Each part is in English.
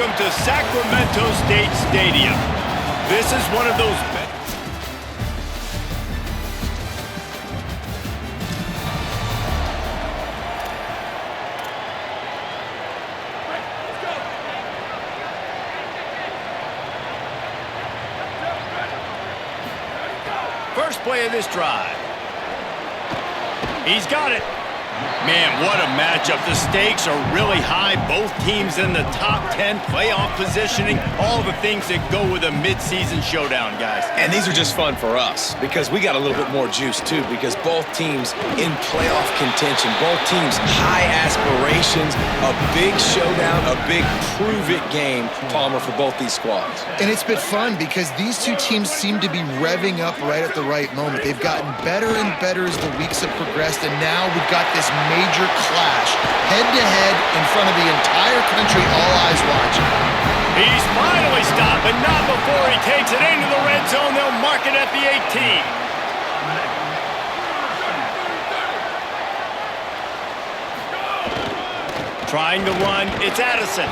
Welcome to Sacramento State Stadium. This is one of those... First play of this drive. He's got it. Man, what a matchup. The stakes are really high. Both teams in the top 10, playoff positioning, all the things that go with a midseason showdown, guys. And these are just fun for us because we got a little bit more juice, too, because both teams in playoff contention, both teams high aspirations, a big showdown, a big prove-it game, Palmer, for both these squads. And it's been fun because these two teams seem to be revving up right at the right moment. They've gotten better and better as the weeks have progressed, and now we've got this major clash, head-to-head in front of the entire country, all eyes watching. He's finally stopped, but not before he takes it into the red zone. They'll mark it at the 18. Trying to run, it's Addison.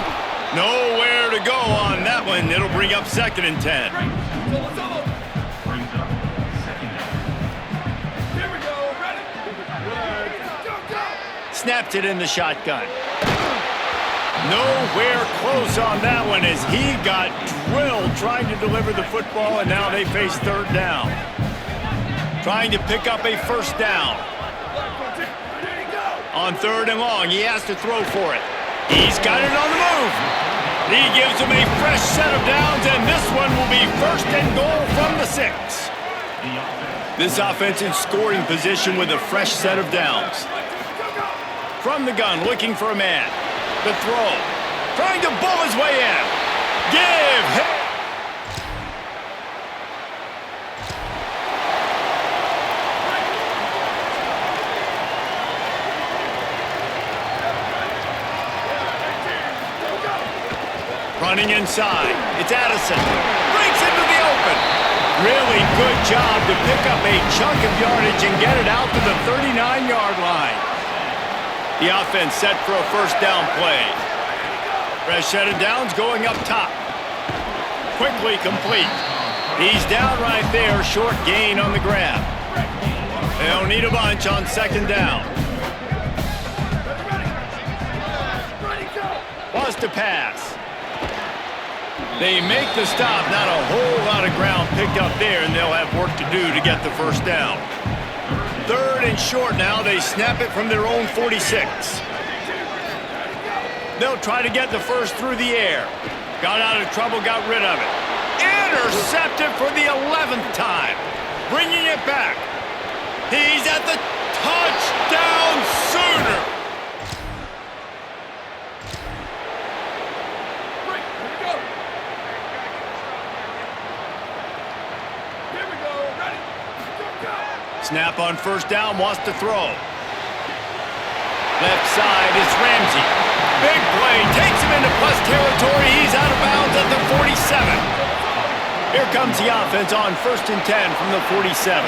Nowhere to go on that one. It'll bring up 2nd and 10. Snapped it in the shotgun. Nowhere close on that one as he got drilled trying to deliver the football, and now they face 3rd down. Trying to pick up a 1st down. On 3rd and long, he has to throw for it. He's got it on the move. He gives him a fresh set of downs, and this one will be 1st and goal from the 6. This offense in scoring position with a fresh set of downs. From the gun, looking for a man. The throw. Trying to bull his way in. Give him. Running inside. It's Addison. Breaks into the open. Really good job to pick up a chunk of yardage and get it out to the 39-yard line. The offense set for a 1st down play. Fresh set of downs going up top. Quickly complete. He's down right there, short gain on the grab. They'll need a bunch on 2nd down. Wants to pass. They make the stop. Not a whole lot of ground picked up there, and they'll have work to do to get the 1st down. 3rd and short now. They snap it from their own 46. They'll try to get the 1st through the air. Got out of trouble, got rid of it. Intercepted for the 11th time. Bringing it back. He's at the touchdown Sooner. Snap on 1st down, wants to throw. Left side, it's Ramsey. Big play, takes him into plus territory. He's out of bounds at the 47. Here comes the offense on 1st and 10 from the 47.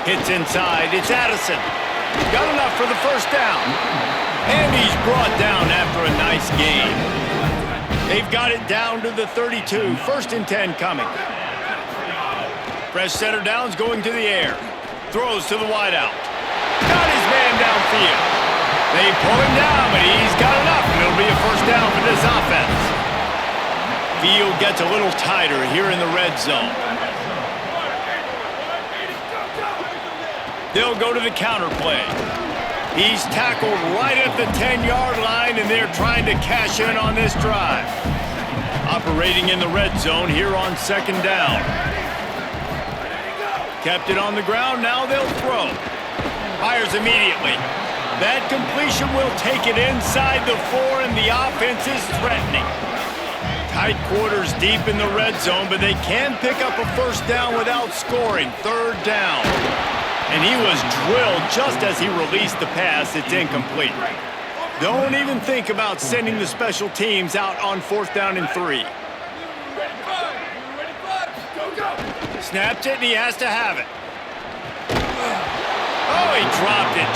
Hits inside, it's Addison. Got enough for the 1st down. And he's brought down after a nice gain. They've got it down to the 32. 1st and 10 coming. Fresh set of downs going to the air. Throws to the wideout. Got his man downfield. They pull him down, but he's got enough, and it'll be a 1st down for this offense. Field gets a little tighter here in the red zone. They'll go to the counter play. He's tackled right at the 10-yard line, and they're trying to cash in on this drive. Operating in the red zone here on 2nd down. Kept it on the ground, now they'll throw. Fires immediately. That completion will take it inside the 4, and the offense is threatening. Tight quarters deep in the red zone, but they can pick up a 1st down without scoring. 3rd down. And he was drilled just as he released the pass. It's incomplete. Don't even think about sending the special teams out on 4th down and 3. Snapped it, and he has to have it. Oh, he dropped it.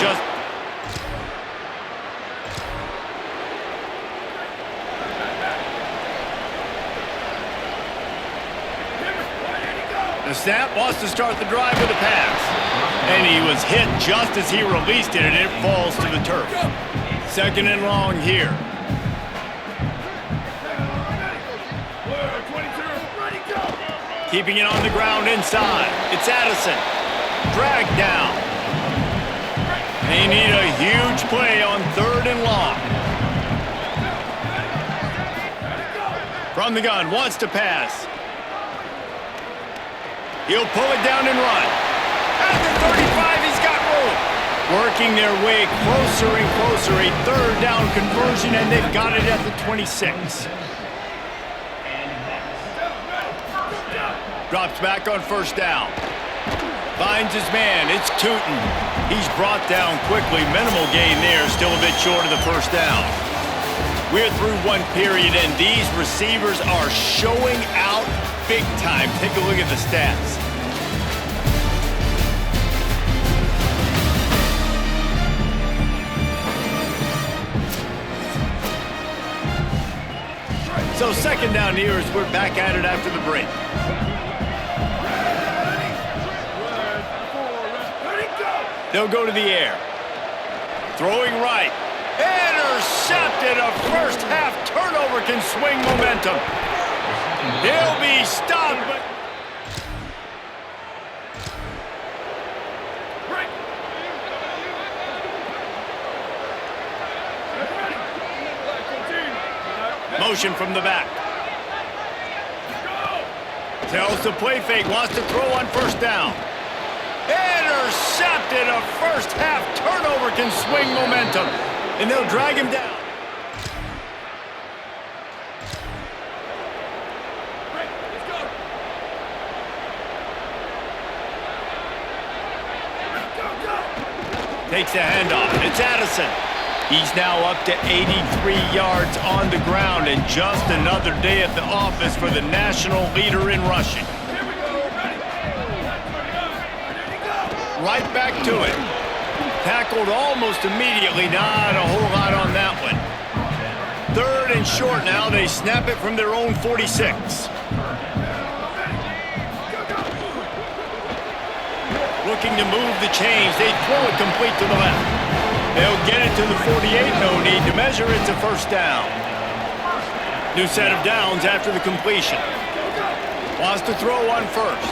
The snap wants to start the drive with a pass. And he was hit just as he released it, and it falls to the turf. Second and long here. Keeping it on the ground inside. It's Addison. Dragged down. They need a huge play on third and long. From the gun, wants to pass. He'll pull it down and run. At the 35, he's got room. Working their way closer and closer. A third down conversion, and they've got it at the 26. Drops back on first down. Finds his man. It's Tootin. He's brought down quickly. Minimal gain there. Still a bit short of the first down. We're through one period, and these receivers are showing out big time. Take a look at the stats. So second down here as we're back at it after the break. They'll go to the air. Throwing right. Intercepted. A first half turnover can swing momentum. He'll be stopped. Motion from the back. Tells the play fake. Wants to throw on first down. Intercepted. A first half turnover can swing momentum. And they'll drag him down. Takes the handoff. It's Addison. He's now up to 83 yards on the ground, and just another day at the office for the national leader in rushing. Right back to it. Tackled almost immediately. Not a whole lot on that one. Third and short now. They snap it from their own 46. Looking to move the chains. They throw it complete to the left. They'll get it to the 48. No need to measure. It's a first down. New set of downs after the completion. Wants to throw on first.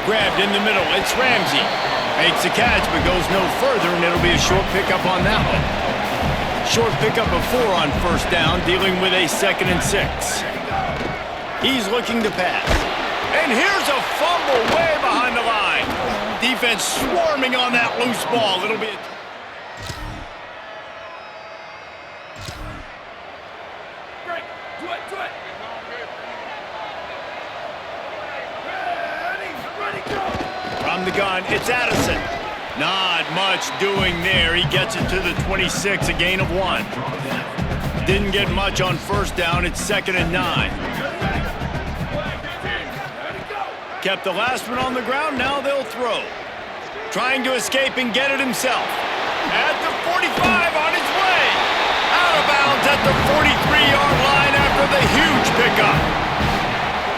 Grabbed in the middle. It's Ramsey. Makes the catch, but goes no further, and it'll be a short pickup on that one. Short pickup of 4 on first down, dealing with a 2nd and 6. He's looking to pass. And here's a fumble way behind the line. Defense swarming on that loose ball. It'll be a... From the gun, it's Addison. Not much doing there. He gets it to the 26, a gain of 1. Didn't get much on first down. It's 2nd and 9. Kept the last one on the ground. Now they'll throw. Trying to escape and get it himself. At the 45 on his way. Out of bounds at the 43-yard line after the huge pickup.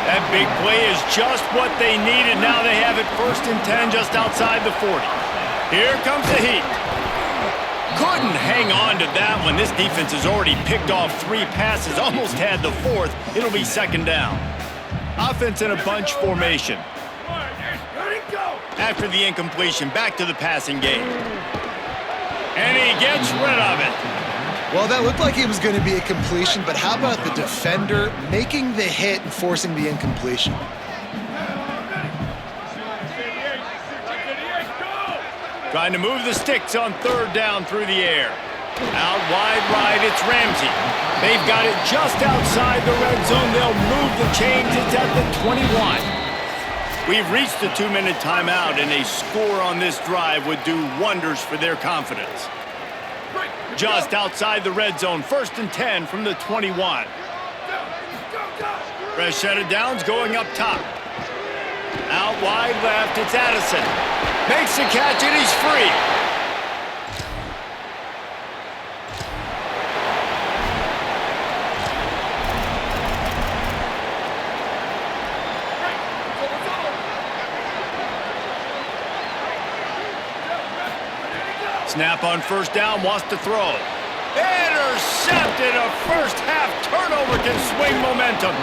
That big play is just what they needed. Now they have it 1st and 10 just outside the 40. Here comes the heat. Couldn't hang on to that one. This defense has already picked off 3 passes, almost had the 4th. It'll be 2nd down. Offense in a bunch formation. After the incompletion, back to the passing game. And he gets rid of it. Well, that looked like it was going to be a completion, but how about the defender making the hit and forcing the incompletion? Trying to move the sticks on 3rd down through the air. Out wide right, it's Ramsey. They've got it just outside the red zone. They'll move the chains. It's at the 21. We've reached the 2-minute timeout, and a score on this drive would do wonders for their confidence. Just outside the red zone, 1st and 10 from the 21. Fresh set of downs going up top. Out wide left, it's Addison. Makes the catch, and he's free. Snap on first down, wants to throw. Intercepted. A first half turnover can swing momentum.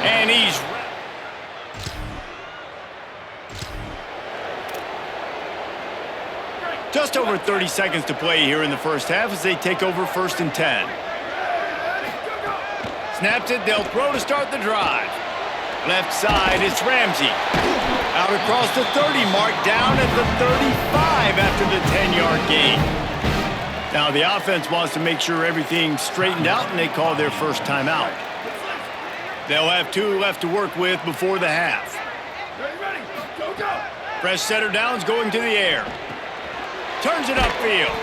And he's... Just over 30 seconds to play here in the first half as they take over 1st and 10. Snaps it, they'll throw to start the drive. Left side, it's Ramsey. Out across the 30 mark, down at the 35 after the 10-yard gain. Now the offense wants to make sure everything's straightened out, and they call their first timeout. They'll have 2 left to work with before the half. Fresh setter downs going to the air. Turns it upfield.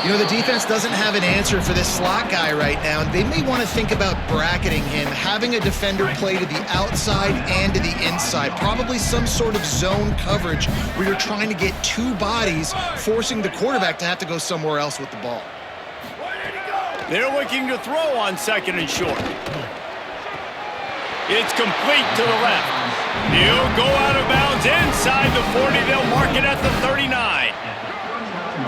You know, the defense doesn't have an answer for this slot guy right now. They may want to think about bracketing him, having a defender play to the outside and to the inside. Probably some sort of zone coverage where you're trying to get 2 bodies, forcing the quarterback to have to go somewhere else with the ball. They're looking to throw on 2nd and short. It's complete to the left. He'll go out of bounds inside the 40. They'll mark it at the 39.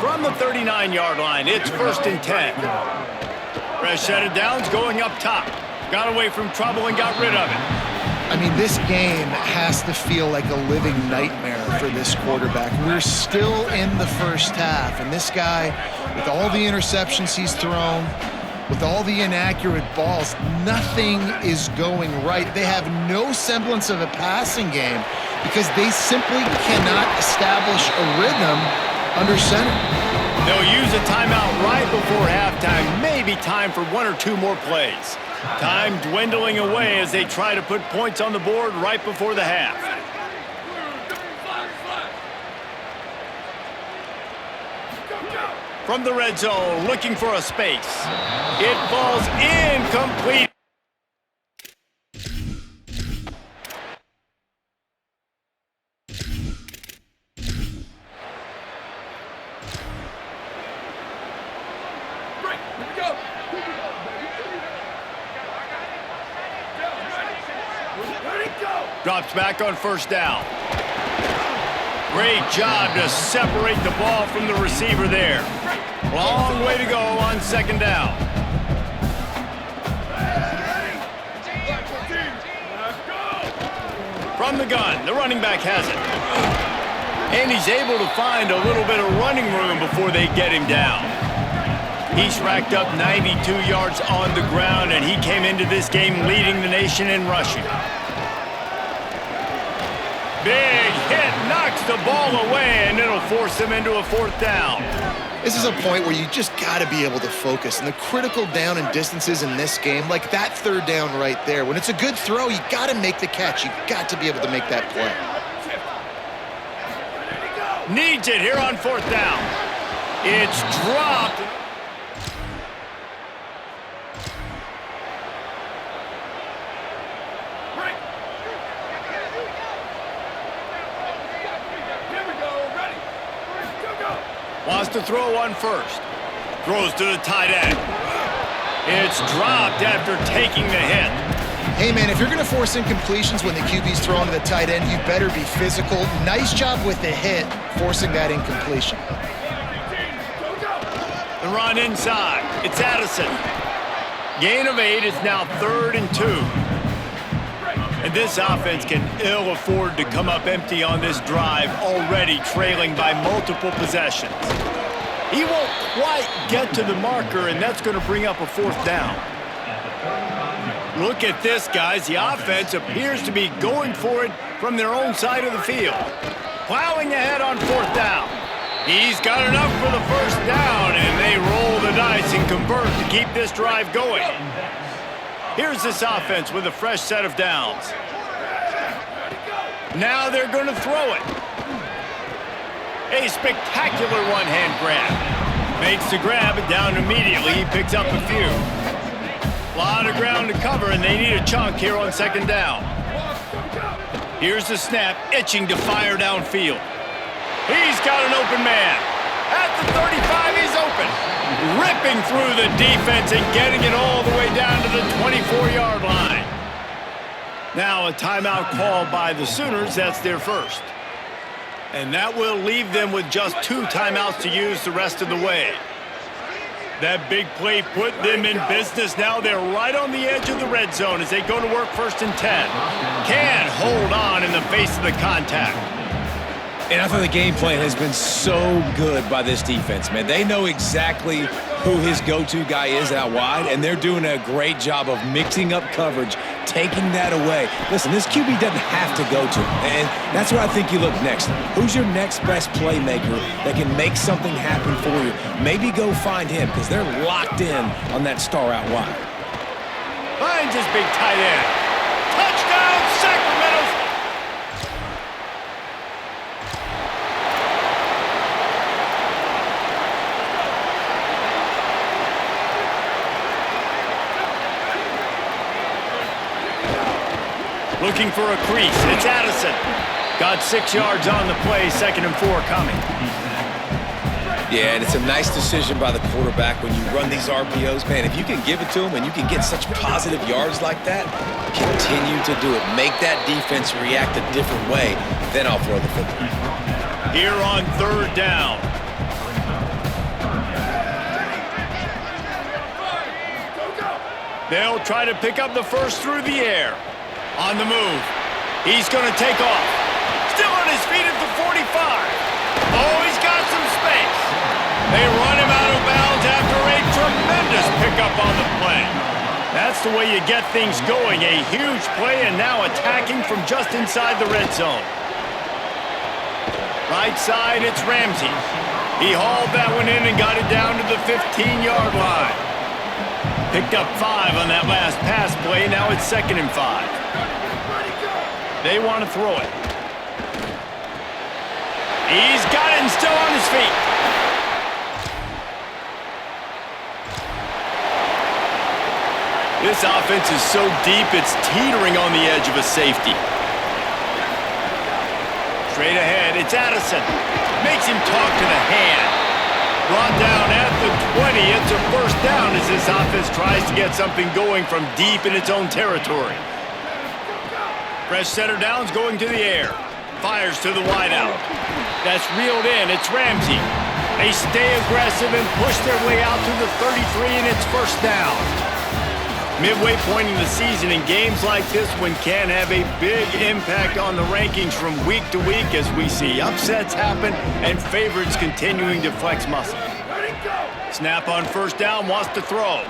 From the 39-yard line, it's 1st and 10. Fresh set of downs going up top. Got away from trouble and got rid of it. I mean, this game has to feel like a living nightmare for this quarterback. We're still in the first half, and this guy, with all the interceptions he's thrown, with all the inaccurate balls, nothing is going right. They have no semblance of a passing game because they simply cannot establish a rhythm under center. They'll use a timeout right before halftime. Maybe time for 1 or 2 more plays. Time dwindling away as they try to put points on the board right before the half. From the red zone, looking for a space. It falls incomplete. Drops back on first down. Great job to separate the ball from the receiver there. Long way to go on 2nd down. From the gun, the running back has it. And he's able to find a little bit of running room before they get him down. He's racked up 92 yards on the ground, and he came into this game leading the nation in rushing. Big hit, knocks the ball away, and it'll force them into a 4th down. This is a point where you just got to be able to focus. And the critical down and distances in this game, like that 3rd down right there, when it's a good throw, you got to make the catch. You got to be able to make that play. Needs it here on 4th down. It's dropped. Wants to throw on first. Throws to the tight end. It's dropped after taking the hit. Hey, man, if you're going to force incompletions when the QB's throwing to the tight end, you better be physical. Nice job with the hit, forcing that incompletion. The run inside. It's Addison. Gain of 8 is now 3rd and 2. And this offense can ill afford to come up empty on this drive, already trailing by multiple possessions. He won't quite get to the marker, and that's going to bring up a 4th down. Look at this, guys. The offense appears to be going for it from their own side of the field. Plowing ahead on 4th down. He's got enough for the 1st down, and they roll the dice and convert to keep this drive going. Here's this offense with a fresh set of downs. Now they're going to throw it. A spectacular one-hand grab. Makes the grab, and down immediately. He picks up a few. A lot of ground to cover, and they need a chunk here on 2nd down. Here's the snap, itching to fire downfield. He's got an open man. At the 35, he's open. Ripping through the defense and getting it all the way down to the 24-yard line. Now a timeout called by the Sooners. That's their first. And that will leave them with just 2 timeouts to use the rest of the way. That big play put them in business. Now they're right on the edge of the red zone as they go to work 1st and 10. Can hold on in the face of the contact. And I thought the game plan has been so good by this defense, man. They know exactly who his go-to guy is out wide, and they're doing a great job of mixing up coverage, taking that away. Listen, this QB doesn't have to go to him, and that's where I think you look next. Who's your next best playmaker that can make something happen for you? Maybe go find him, because they're locked in on that star out wide. Finds his big tight end. Touchdown, Sacramento! Looking for a crease. It's Addison. Got 6 yards on the play. 2nd and 4 coming. Yeah, and it's a nice decision by the quarterback when you run these RPOs. Man, if you can give it to him and you can get such positive yards like that, continue to do it. Make that defense react a different way, then I'll throw the football. Here on 3rd down. They'll try to pick up the first through the air. On the move. He's going to take off. Still on his feet at the 45. Oh, he's got some space. They run him out of bounds after a tremendous pickup on the play. That's the way you get things going. A huge play and now attacking from just inside the red zone. Right side, it's Ramsey. He hauled that one in and got it down to the 15-yard line. Picked up 5 on that last pass play. Now it's 2nd and 5. They want to throw it. He's got it and still on his feet. This offense is so deep, it's teetering on the edge of a safety. Straight ahead, it's Addison. Makes him talk to the hand. Brought down at the 20. It's a 1st down as this offense tries to get something going from deep in its own territory. Fresh setter downs going to the air. Fires to the wideout. That's reeled in. It's Ramsey. They stay aggressive and push their way out to the 33, and it's 1st down. Midway point in the season, in games like this one can have a big impact on the rankings from week to week as we see upsets happen and favorites continuing to flex muscle. Snap on 1st down, wants to throw.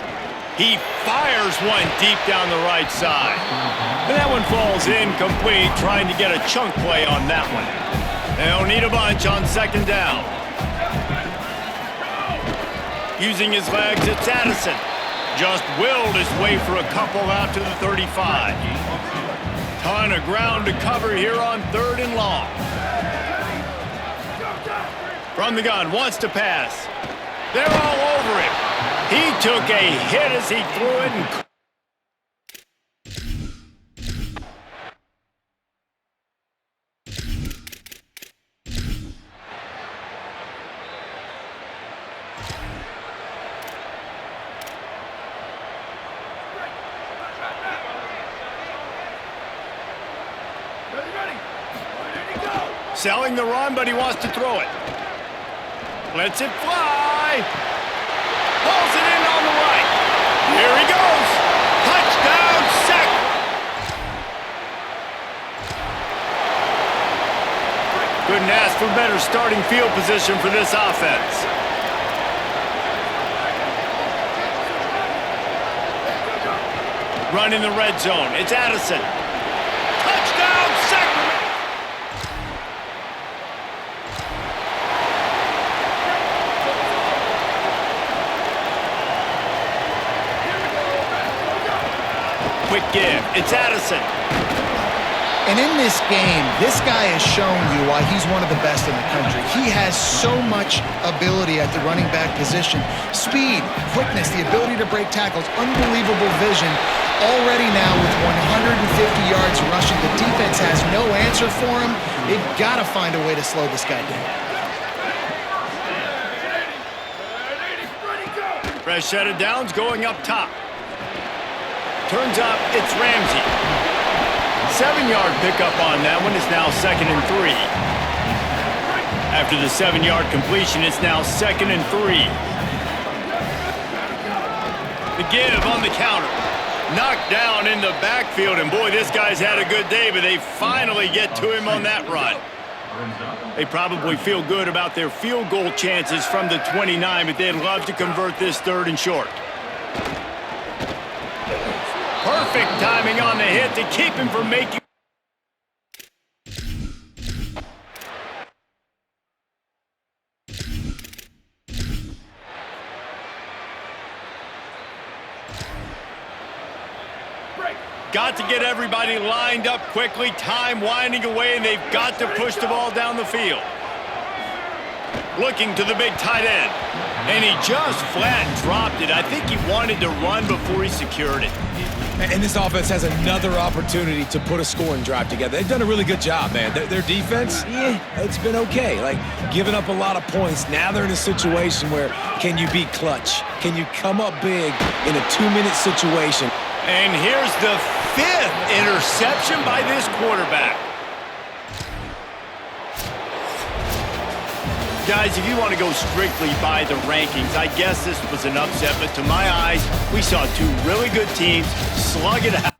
He fires one deep down the right side. And that one falls incomplete, trying to get a chunk play on that one. They'll need a bunch on 2nd down. Using his legs, it's Addison. Just willed his way for a couple out to the 35. Ton of ground to cover here on 3rd and long. From the gun, wants to pass. They're all over him. He took a hit as he threw it and... Selling the run, but he wants to throw it. Lets it fly. Pulls it in on the right. Here he goes. Touchdown, Sac. Couldn't ask for better starting field position for this offense. Run in the red zone. It's Addison. Touchdown, Sacramento. Quick give. It's Addison. And in this game, this guy has shown you why he's one of the best in the country. He has so much ability at the running back position. Speed, quickness, the ability to break tackles, unbelievable vision. Already now with 150 yards rushing, the defense has no answer for him. They've got to find a way to slow this guy down. Fresh set of downs going up top. Turns up, it's Ramsey. 7-yard pickup on that one is now 2nd and 3. After the 7-yard completion, it's now 2nd and 3. The give on the counter. Knocked down in the backfield, and boy, this guy's had a good day, but they finally get to him on that run. They probably feel good about their field goal chances from the 29, but they'd love to convert this 3rd and short. Perfect timing on the hit to keep him from making. Got to get everybody lined up quickly, time winding away, and they've got to push the ball down the field. Looking to the big tight end, and he just flat dropped it. I think he wanted to run before he secured it. And this offense has another opportunity to put a scoring drive together. They've done a really good job, man. Their defense, it's been okay. Like, giving up a lot of points. Now they're in a situation where can you be clutch? Can you come up big in a 2-minute situation? And here's the 5th interception by this quarterback. Guys, if you want to go strictly by the rankings, I guess this was an upset, but to my eyes, we saw 2 really good teams slug it out.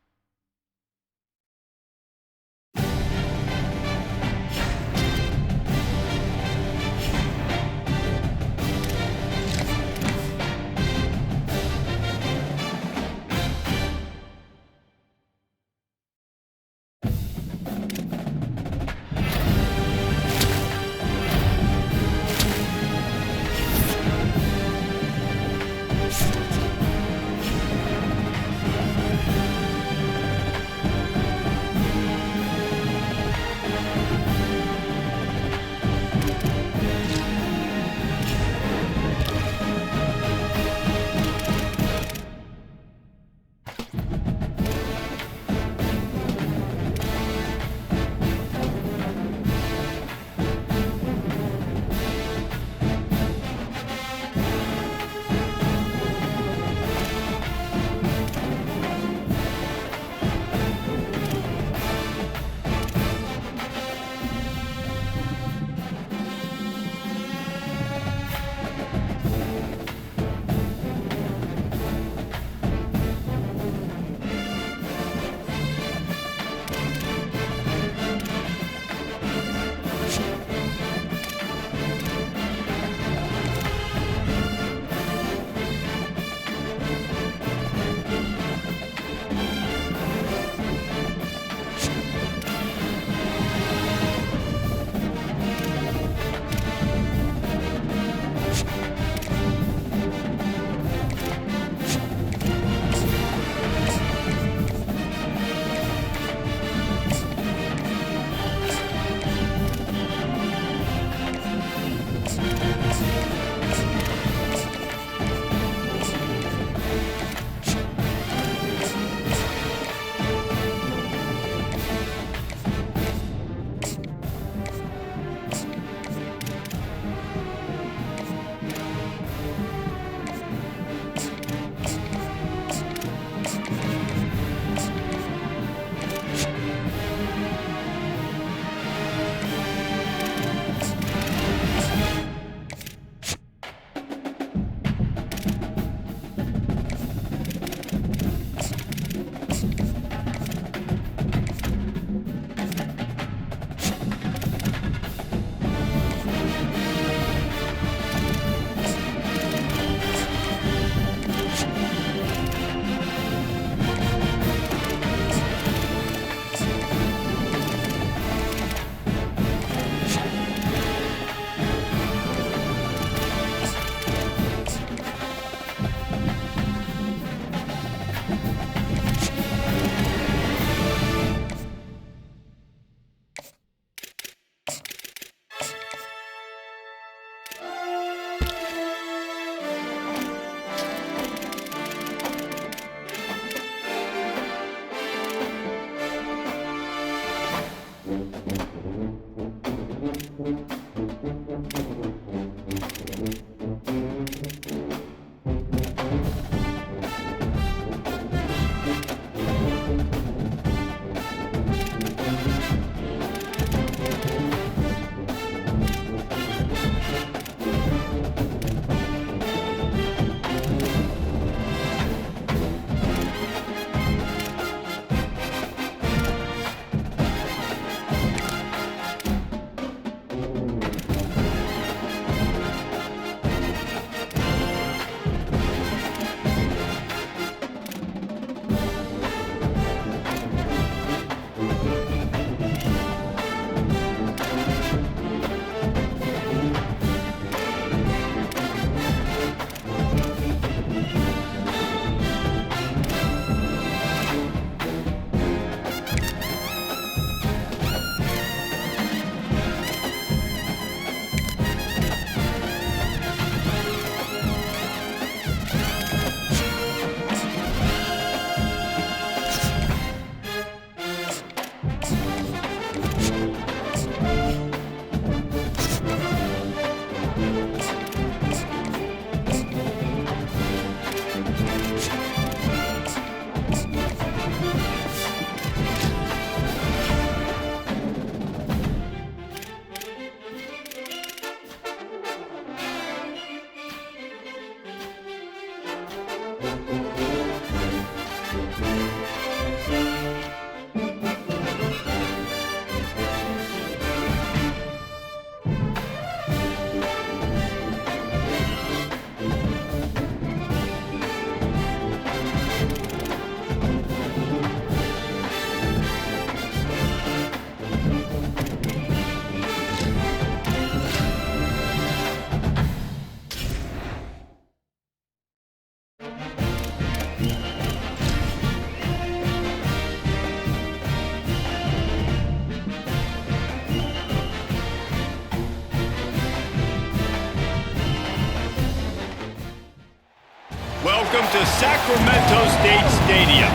to Sacramento State Stadium.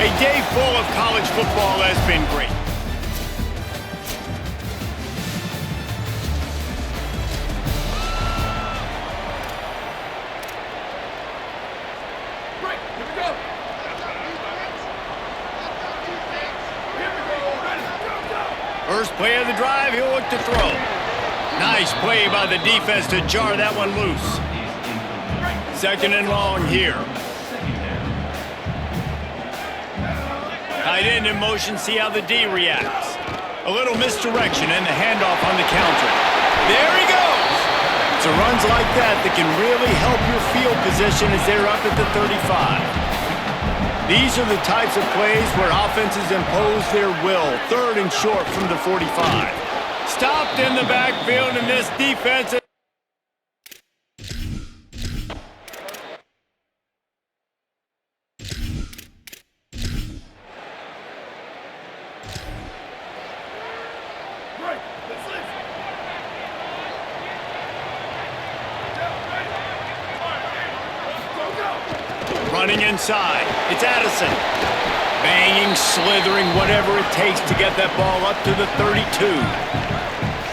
A day full of college football has been great. First play of the drive, he'll look to throw. Nice play by the defense to jar that one loose. Second and long here. Tight end in motion, see how the D reacts. A little misdirection and the handoff on the counter. There he goes! It's runs like that that can really help your field position as they're up at the 35. These are the types of plays where offenses impose their will. Third and short from the 45. Stopped in the backfield, and this defense... Running inside, it's Addison. Banging, slithering, whatever it takes to get that ball up to the 32.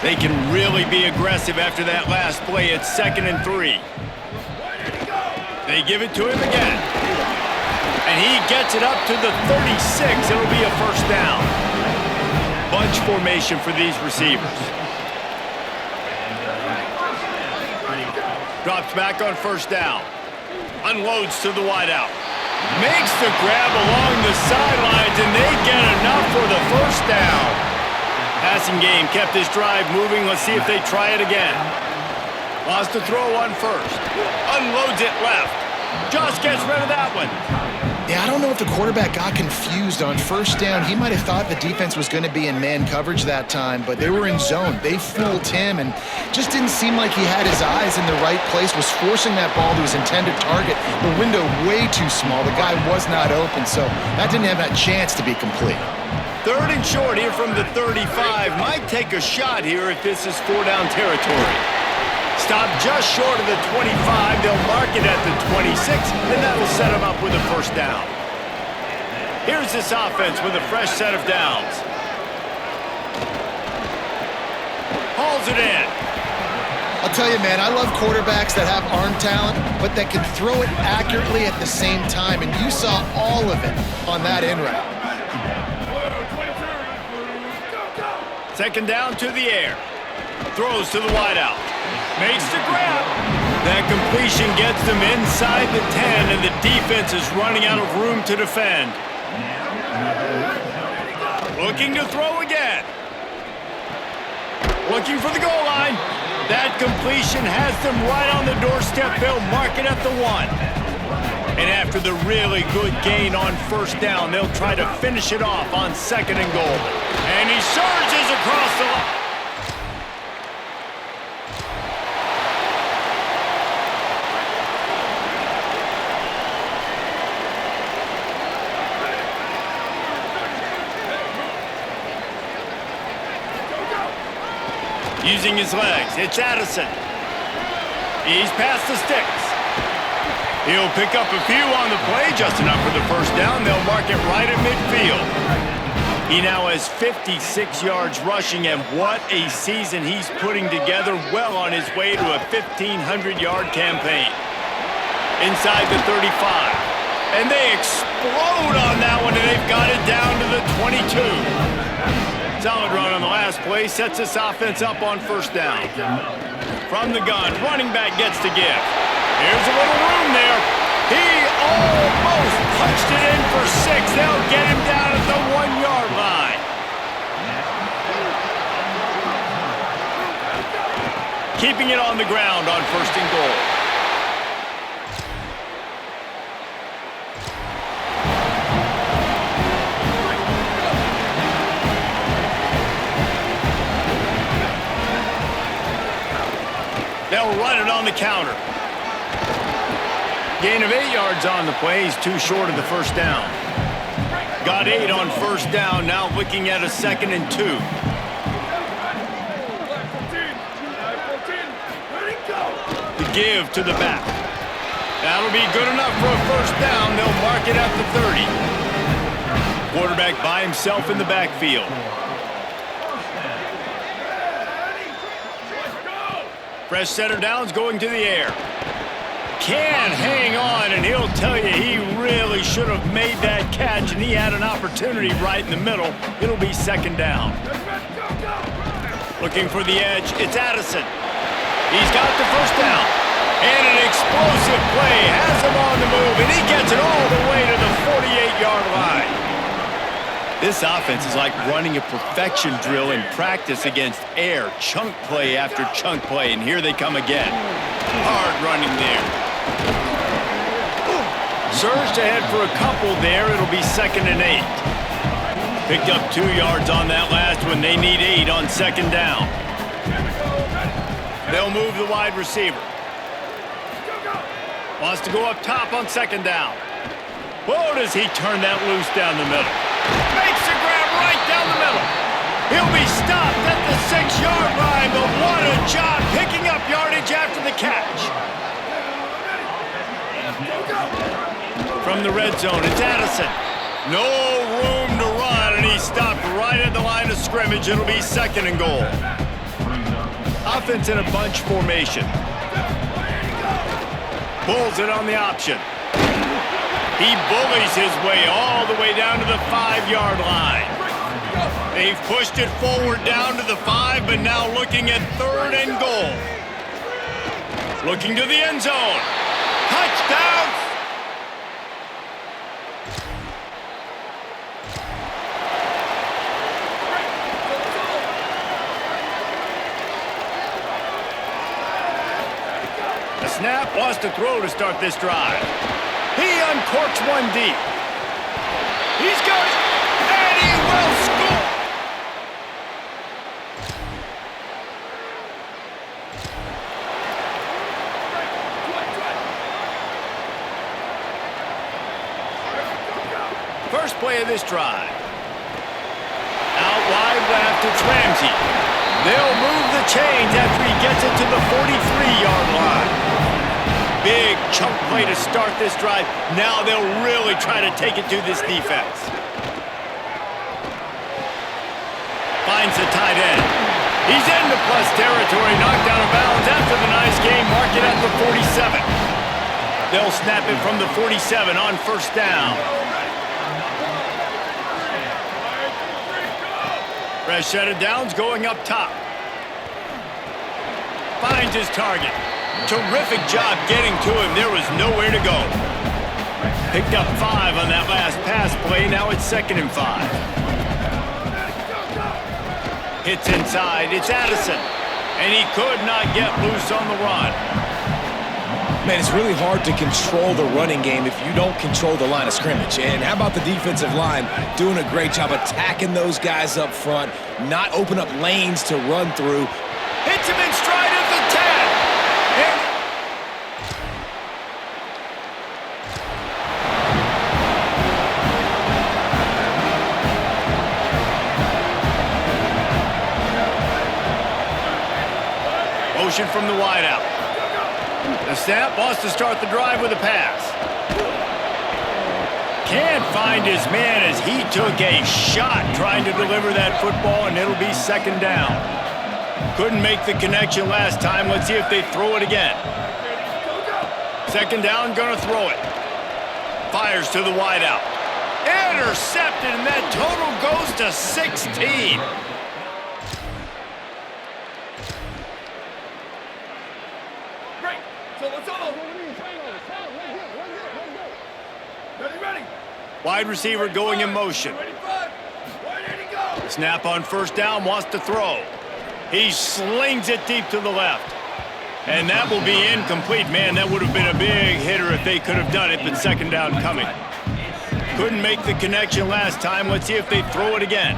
They can really be aggressive after that last play. It's 2nd and 3. They give it to him again. And he gets it up to the 36. It'll be a first down. Bunch formation for these receivers. Drops back on first down. Unloads to the wideout. Makes the grab along the sidelines, and they get enough for the first down. Passing game kept this drive moving. Let's see if they try it again. Lost the throw on first. Unloads it left. Just gets rid of that one. Yeah, I don't know if the quarterback got confused on first down. He might have thought the defense was going to be in man coverage that time, but they were in zone. They fooled him and just didn't seem like he had his eyes in the right place, was forcing that ball to his intended target. The window way too small. The guy was not open, so that didn't have that chance to be complete. Third and short here from the 35. Might take a shot here if this is 4-down territory. Stop just short of the 25. They'll mark it at the 26, and that'll set them up with a first down. Here's this offense with a fresh set of downs. Hauls it in. I'll tell you, man, I love quarterbacks that have arm talent, but that can throw it accurately at the same time, and you saw all of it on that in route. Second down to the air. Throws to the wideout. Makes the grab. That completion gets them inside the 10, and the defense is running out of room to defend. Looking to throw again. Looking for the goal line. That completion has them right on the doorstep. They'll mark it at the 1. And after the really good gain on first down, they'll try to finish it off on 2nd and goal. And he surges across the line. Using his legs, it's Addison. He's past the sticks. He'll pick up a few on the play, just enough for the first down. They'll mark it right at midfield. He now has 56 yards rushing, and what a season he's putting together, well on his way to a 1,500-yard campaign. Inside the 35. And they explode on that one, and they've got it down to the 22. Solid run on the last play, sets this offense up on first down. From the gun, running back gets to give. Here's a little room there. He almost punched it in for 6. They'll get him down at the 1-yard line. Keeping it on the ground on first and goal. They'll run it on the counter. Gain of 8 yards on the play. He's too short of the first down. Got 8 on first down. Now looking at a 2nd and 2. The give to the back. That'll be good enough for a first down. They'll mark it at the 30. Quarterback by himself in the backfield. Fresh center downs going to the air. Can hang on, and he'll tell you he really should have made that catch, and he had an opportunity right in the middle. It'll be second down. Looking for the edge, it's Addison. He's got the first down. And an explosive play has him on the move, and he gets it all the way to the 48-yard line. This offense is like running a perfection drill in practice against air. Chunk play after chunk play, and here they come again. Hard running there. Surged ahead for a couple there. It'll be 2nd and 8. Picked up 2 yards on that last one. They need 8 on second down. They'll move the wide receiver. Wants to go up top on second down. Whoa, does he turn that loose down the middle. Makes the grab right down the middle. He'll be stopped at the 6-yard line, but what a job picking up yardage after the catch. From the red zone, it's Addison. No room to run, and he stopped right at the line of scrimmage. It'll be 2nd and goal. Offense in a bunch formation. Pulls it on the option. He bullies his way all the way down to the 5-yard line. They've pushed it forward down to the 5, but now looking at 3rd and goal. Looking to the end zone. Touchdown! The snap wants to throw to start this drive. He uncorks one deep. He's got it, and he will score. First play of this drive. Out wide left, it's Ramsey. They'll move the chains after he gets it to the 43-yard line. Big chunk play to start this drive. Now they'll really try to take it to this defense. Finds the tight end. He's into plus territory, knocked out of bounds after the nice game. Mark it at the 47. They'll snap it from the 47 on first down. Fresh set of downs going up top. Finds his target. Terrific job getting to him. There was nowhere to go. Picked up 5 on that last pass play. Now it's 2nd and 5. Hits inside. It's Addison. And he could not get loose on the run. Man, it's really hard to control the running game if you don't control the line of scrimmage. And how about the defensive line doing a great job attacking those guys up front, not open up lanes to run through. Hits him in stride at the 10. Motion from the wideout. The snap wants to start the drive with a pass. Can't find his man as he took a shot trying to deliver that football, and it'll be 2nd down. Couldn't make the connection last time. Let's see if they throw it again. 2nd down, gonna throw it. Fires to the wideout. Intercepted, and that total goes to 16. Wide receiver going in motion. Snap on first down, wants to throw. He slings it deep to the left. And that will be incomplete. Man, that would have been a big hitter if they could have done it, but 2nd down coming. Couldn't make the connection last time. Let's see if they throw it again.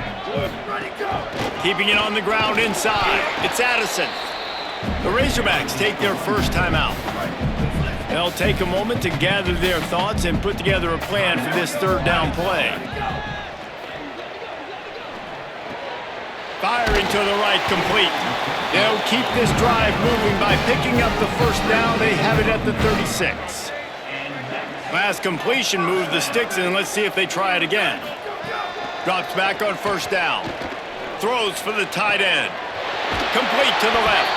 Keeping it on the ground inside. It's Addison. The Razorbacks take their first time out. They'll take a moment to gather their thoughts and put together a plan for this 3rd down play. Firing to the right, complete. They'll keep this drive moving by picking up the first down. They have it at the 36. Last completion moved the sticks in. Let's see if they try it again. Drops back on first down. Throws for the tight end. Complete to the left.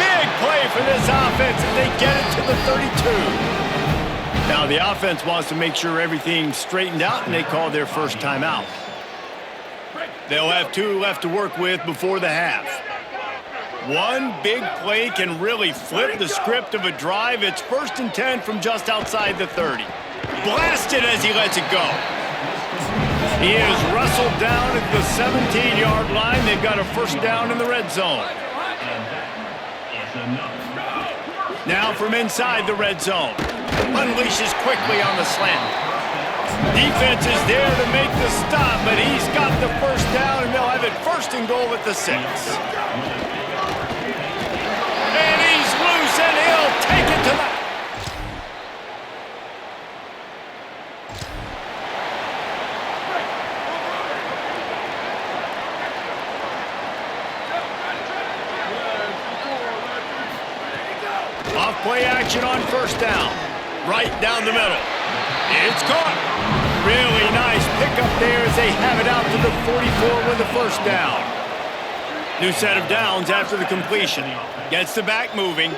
Big play for this offense, and they get it to the 32. Now the offense wants to make sure everything's straightened out, and they call their first timeout. They'll have 2 left to work with before the half. One big play can really flip the script of a drive. It's 1st and 10 from just outside the 30. Blasted as he lets it go. He is wrestled down at the 17-yard line. They've got a first down in the red zone. Now from inside the red zone. Unleashes quickly on the slant. Defense is there to make the stop, but he's got the first down, and they'll have it 1st and goal at the 6. And he's loose, and he'll take it to the... Off-play action on first down. Right down the middle. It's caught. Really nice pickup there as they have it out to the 44 with the first down. New set of downs after the completion. Gets the back moving.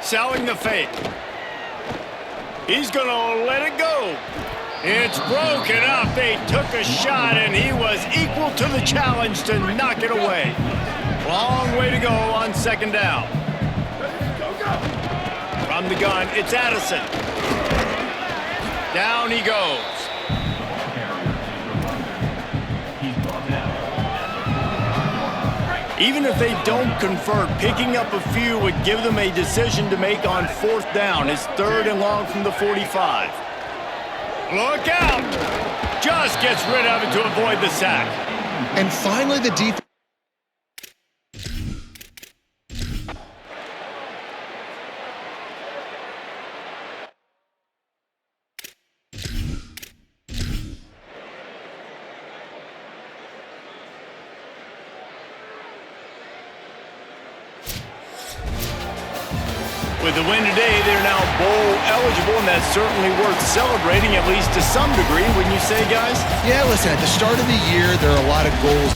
Selling the fake. He's going to let it go. It's broken up. They took a shot, and he was equal to the challenge to knock it away. Long way to go on second down. From the gun, it's Addison. Down he goes. Even if they don't convert, picking up a few would give them a decision to make on 4th down. It's 3rd and long from the 45. Look out! Just gets rid of it to avoid the sack. And finally, the defense. With the win today, they're now bowl eligible, and that's certainly worth celebrating, at least to some degree, wouldn't you say, guys? Yeah, listen, at the start of the year, there are a lot of goals.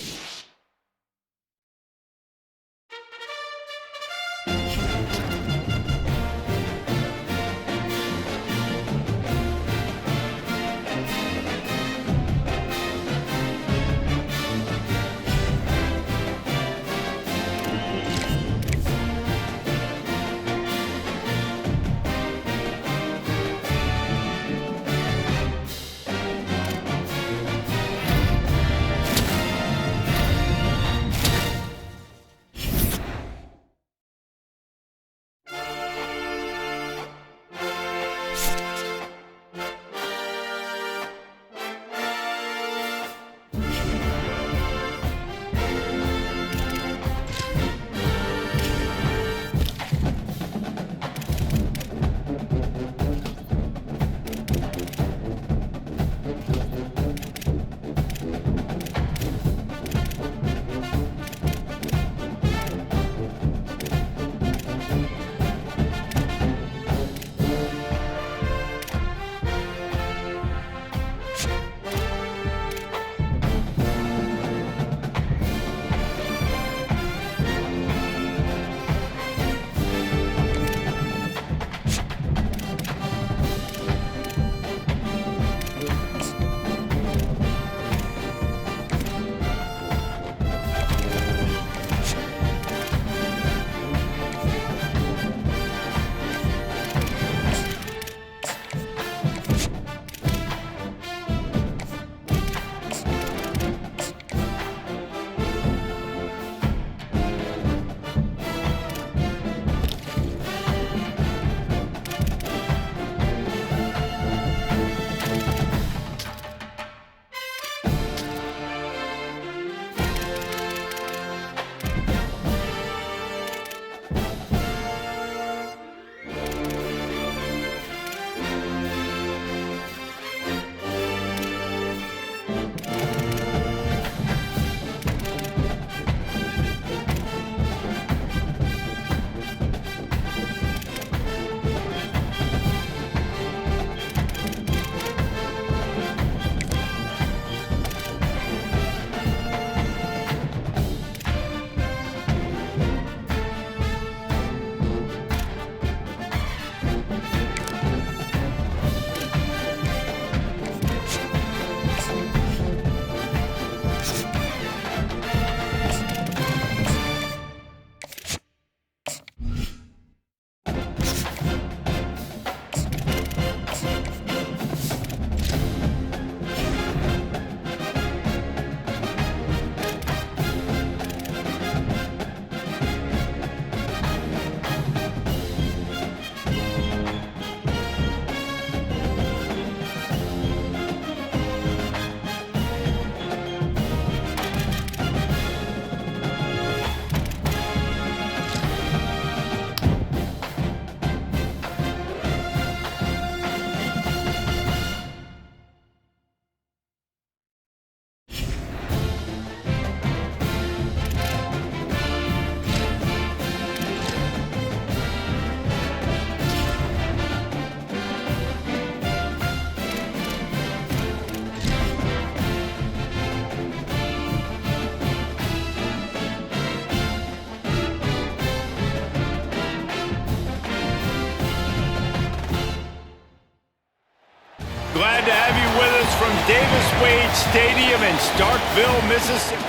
glad to have you with us from Davis-Wade Stadium in Starkville, Mississippi.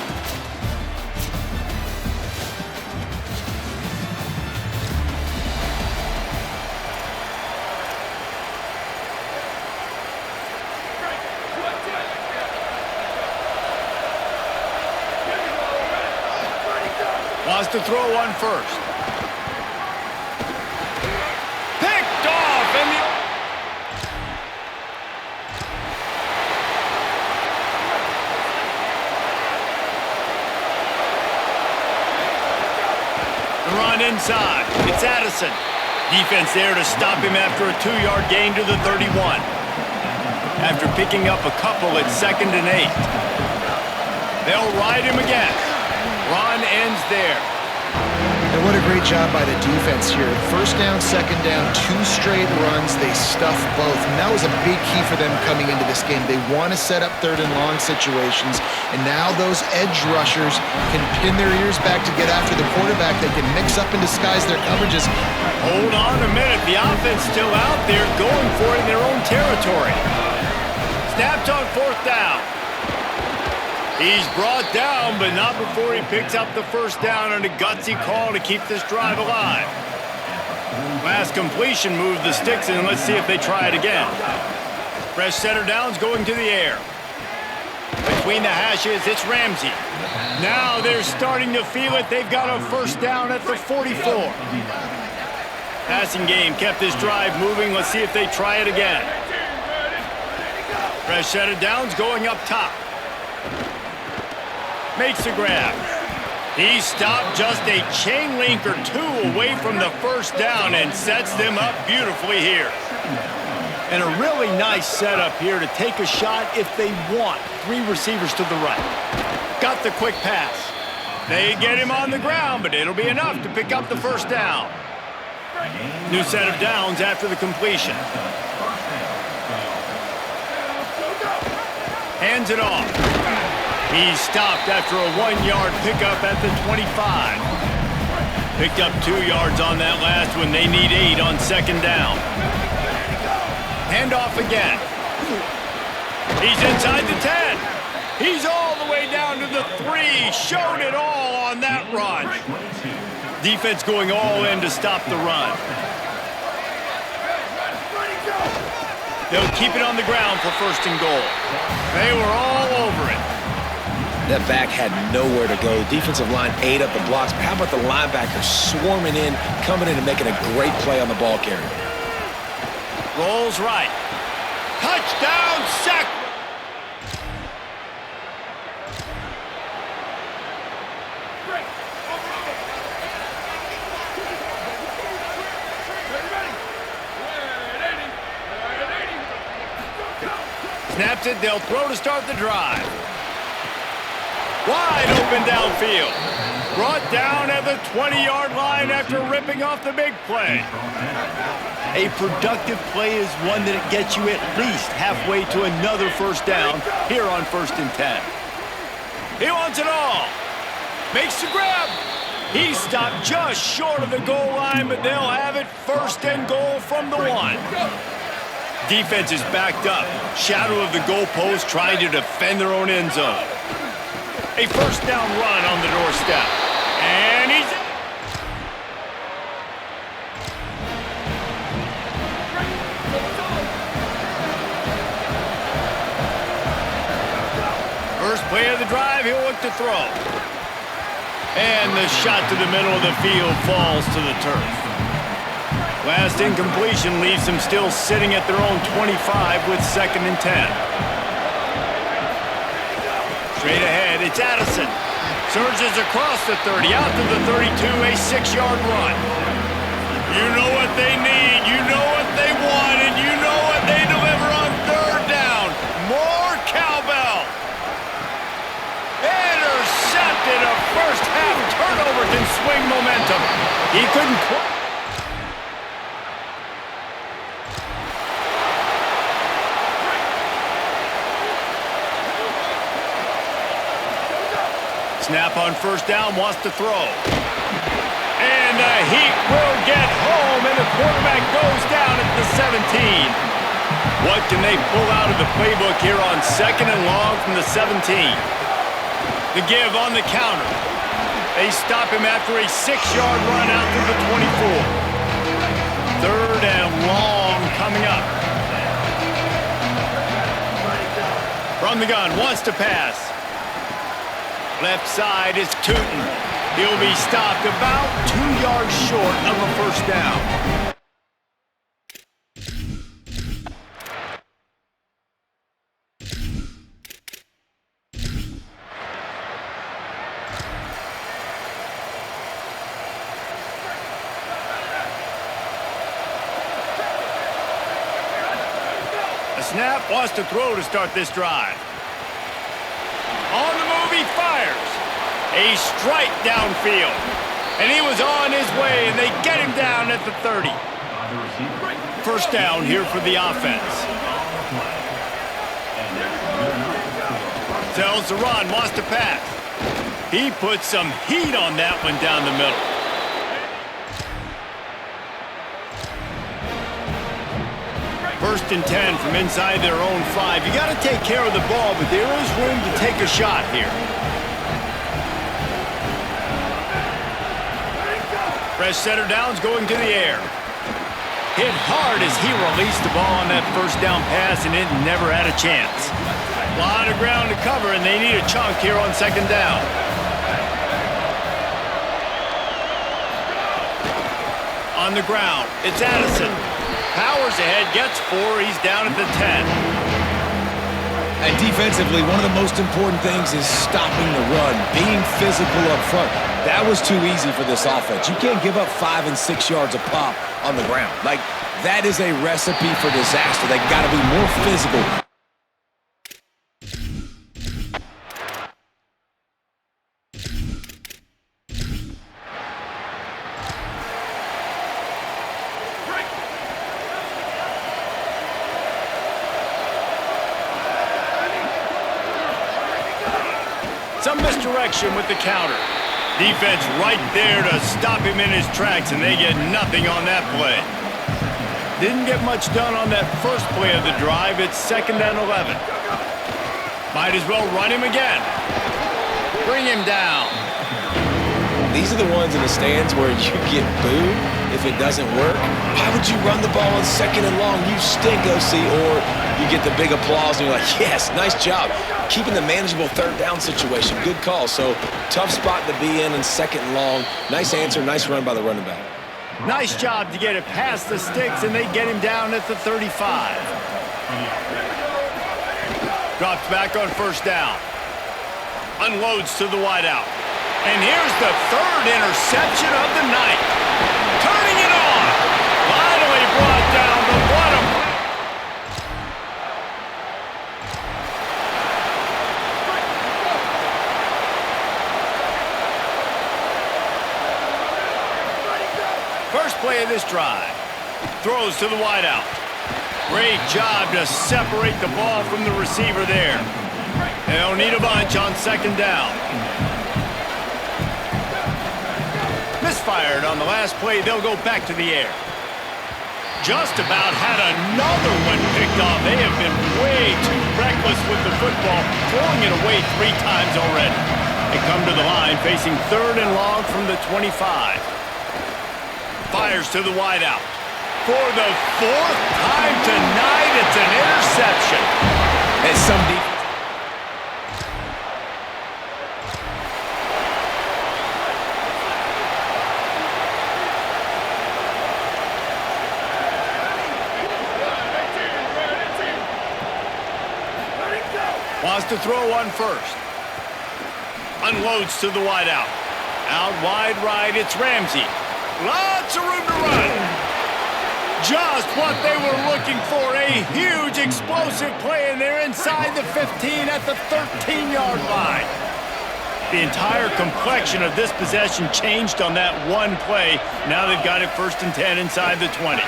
Wants to throw one first. Picked off, and the run inside. It's Addison. Defense there to stop him after a 2-yard gain to the 31. After picking up a couple at 2nd and 8. They'll ride him again. Run ends there. And what a great job by the defense here. First down, second down, 2 straight runs. They stuff both. And that was a big key for them coming into this game. They want to set up 3rd and long situations. And now those edge rushers can pin their ears back to get after the quarterback. They can mix up and disguise their coverages. Hold on a minute. The offense still out there going for it in their own territory. Snapped on 4th down. He's brought down, but not before he picks up the first down on a gutsy call to keep this drive alive. Last completion moved the sticks in. Let's see if they try it again. Fresh center downs going to the air. Between the hashes, it's Ramsey. Now they're starting to feel it. They've got a first down at the 44. Passing game kept this drive moving. Let's see if they try it again. Fresh set of downs going up top. Makes the grab. He stopped just a chain link or 2 away from the first down and sets them up beautifully here. And a really nice setup here to take a shot if they want. 3 receivers to the right. Got the quick pass. They get him on the ground, but it'll be enough to pick up the first down. New set of downs after the completion. Hands it off. He's stopped after a 1-yard pickup at the 25. Picked up 2 yards on that last one. They need 8 on 2nd down. Handoff again. He's inside the 10. He's all the way down to the 3. Showed it all on that run. Defense going all in to stop the run. They'll keep it on the ground for 1st and goal. They were all over it. That back had nowhere to go. Defensive line ate up the blocks. But how about the linebackers swarming in, coming in and making a great play on the ball carrier? Rolls right. Touchdown, sack. Snaps it. They'll throw to start the drive. Wide open downfield. Brought down at the 20-yard line after ripping off the big play. A productive play is one that gets you at least halfway to another first down here on 1st and 10. He wants it all. Makes the grab. He stopped just short of the goal line, but they'll have it 1st and goal from the 1. Defense is backed up. Shadow of the goalpost trying to defend their own end zone. A first down run on the doorstep. And he's in. First play of the drive, he'll look to throw. And the shot to the middle of the field falls to the turf. Last incompletion leaves them still sitting at their own 25 with 2nd and 10. Straight ahead, it's Addison. Surges across the 30, out to the 32, a 6-yard run. You know what they need, you know what they want, and you know what they deliver on 3rd down. More cowbell. Intercepted. A first half turnover can swing momentum. He couldn't quite. Snap on first down, wants to throw. And the heat will get home, and the quarterback goes down at the 17. What can they pull out of the playbook here on 2nd and long from the 17? The give on the counter. They stop him after a 6-yard run out to the 24. 3rd and long coming up. From the gun, wants to pass. Left side is Tootin. He'll be stopped about 2 yards short of a first down. Snap, wants to throw to start this drive. On the move, he fires. A strike downfield. And he was on his way, and they get him down at the 30. First down here for the offense. Tells the run, wants to pass. He puts some heat on that one down the middle. First and 10 from inside their own 5. You got to take care of the ball, but there is room to take a shot here. Fresh center downs going to the air. Hit hard as he released the ball on that first down pass, and it never had a chance. A lot of ground to cover, and they need a chunk here on 2nd down. On the ground, it's Addison. Powers ahead, gets 4, he's down at the 10. And defensively, one of the most important things is stopping the run, being physical up front. That was too easy for this offense. You can't give up 5 and 6 yards a pop on the ground. Like, that is a recipe for disaster. They got to be more physical. Some misdirection with the counter. Defense right there to stop him in his tracks, and they get nothing on that play. Didn't get much done on that first play of the drive. It's 2nd and 11. Might as well run him again. Bring him down. These are the ones in the stands where you get booed if it doesn't work. Why would you run the ball on 2nd and long? You stink, OC. Or you get the big applause and you're like, yes, nice job. Keeping the manageable 3rd down situation. Good call. So tough spot to be in 2nd and long. Nice answer, nice run by the running back. Nice job to get it past the sticks, and they get him down at the 35. Drops back on 1st down. Unloads to the wideout. And here's the 3rd interception of the night. Turning it on. Finally brought down, but what a... First play of this drive. Throws to the wideout. Great job to separate the ball from the receiver there. They'll need a bunch on 2nd down. Misfired on the last play. They'll go back to the air. Just about had another one picked off. They have been way too reckless with the football, throwing it away 3 times already. They come to the line facing 3rd and long from the 25. Fires to the wideout. For the 4th time tonight, it's an interception. And some defense. Wants to throw on 1st. Unloads to the wideout. Out wide right, it's Ramsey. Lots of room to run. Just what they were looking for. A huge explosive play, and they're inside the 15 at the 13-yard line. The entire complexion of this possession changed on that one play. Now they've got it 1st and 10 inside the 20.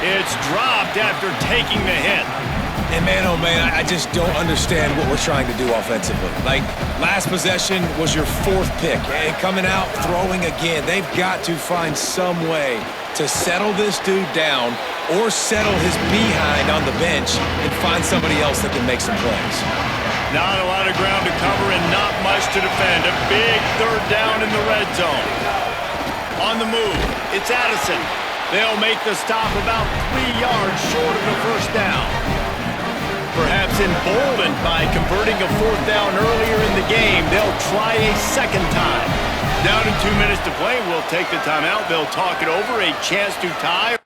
It's dropped after taking the hit. And man, oh man, I just don't understand what we're trying to do offensively. Like, last possession was your 4th pick, and coming out, throwing again. They've got to find some way to settle this dude down or settle his behind on the bench and find somebody else that can make some plays. Not a lot of ground to cover and not much to defend. A big third down in the red zone. On the move, it's Addison. They'll make the stop about 3 yards short of the first down. Perhaps emboldened by converting a fourth down earlier in the game, they'll try a second time. Down to 2 minutes to play, we'll take the timeout. They'll talk it over, a chance to tie.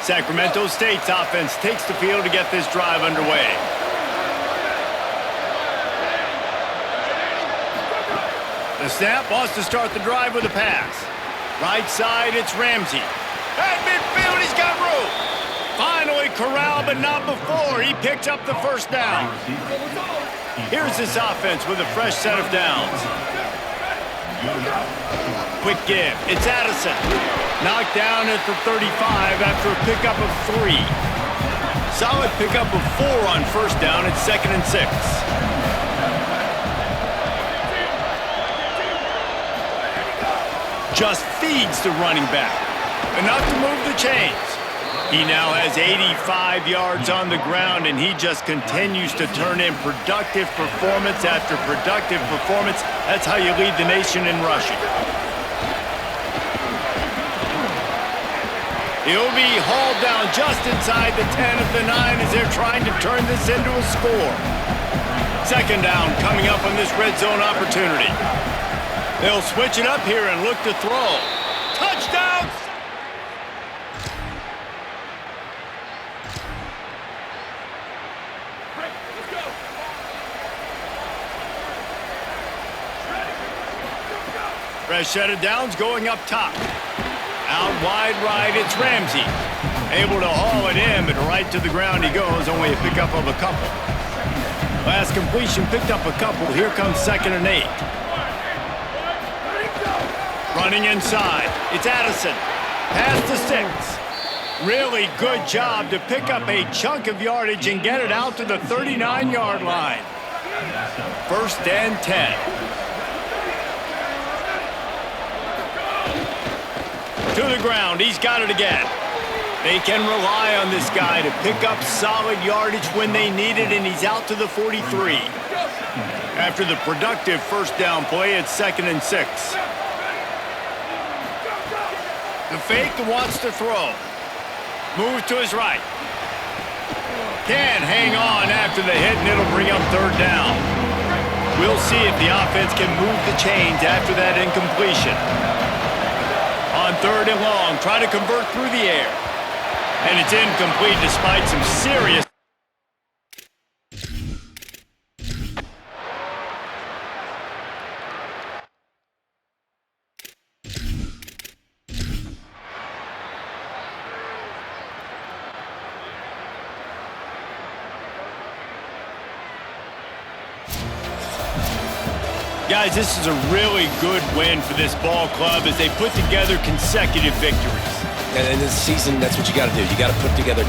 Sacramento State's offense takes the field to get this drive underway. The snap wants to start the drive with a pass. Right side, it's Ramsey. At midfield, he's got room. Finally corralled, but not before. He picked up the first down. Here's this offense with a fresh set of downs. Quick give. It's Addison. Knocked down at the 35 after a pickup of 3. Solid pickup of 4 on first down. It's 2nd and 6. Just feeds the running back. Enough to move the chains. He now has 85 yards on the ground, and he just continues to turn in productive performance after productive performance. That's how you lead the nation in rushing. He'll be hauled down just inside the 10 of the 9 as they're trying to turn this into a score. 2nd down coming up on this red zone opportunity. They'll switch it up here and look to throw. Touchdown! Fresh set of downs going up top. Out wide right, it's Ramsey. Able to haul it in, but right to the ground he goes, only a pickup of a couple. Last completion picked up a couple. Here comes 2nd and 8. Running inside, it's Addison. Pass to 6. Really good job to pick up a chunk of yardage and get it out to the 39-yard line. 1st and 10. To the ground, he's got it again. They can rely on this guy to pick up solid yardage when they need it, and he's out to the 43. After the productive first down play, it's 2nd and 6. The fake wants to throw. Moves to his right. Can't hang on after the hit, and it'll bring up 3rd down. We'll see if the offense can move the chains after that incompletion. On 3rd and long, try to convert through the air. And it's incomplete despite some serious... Guys, this is a really good win for this ball club as they put together consecutive victories. And in this season, that's what you got to do. You got to put together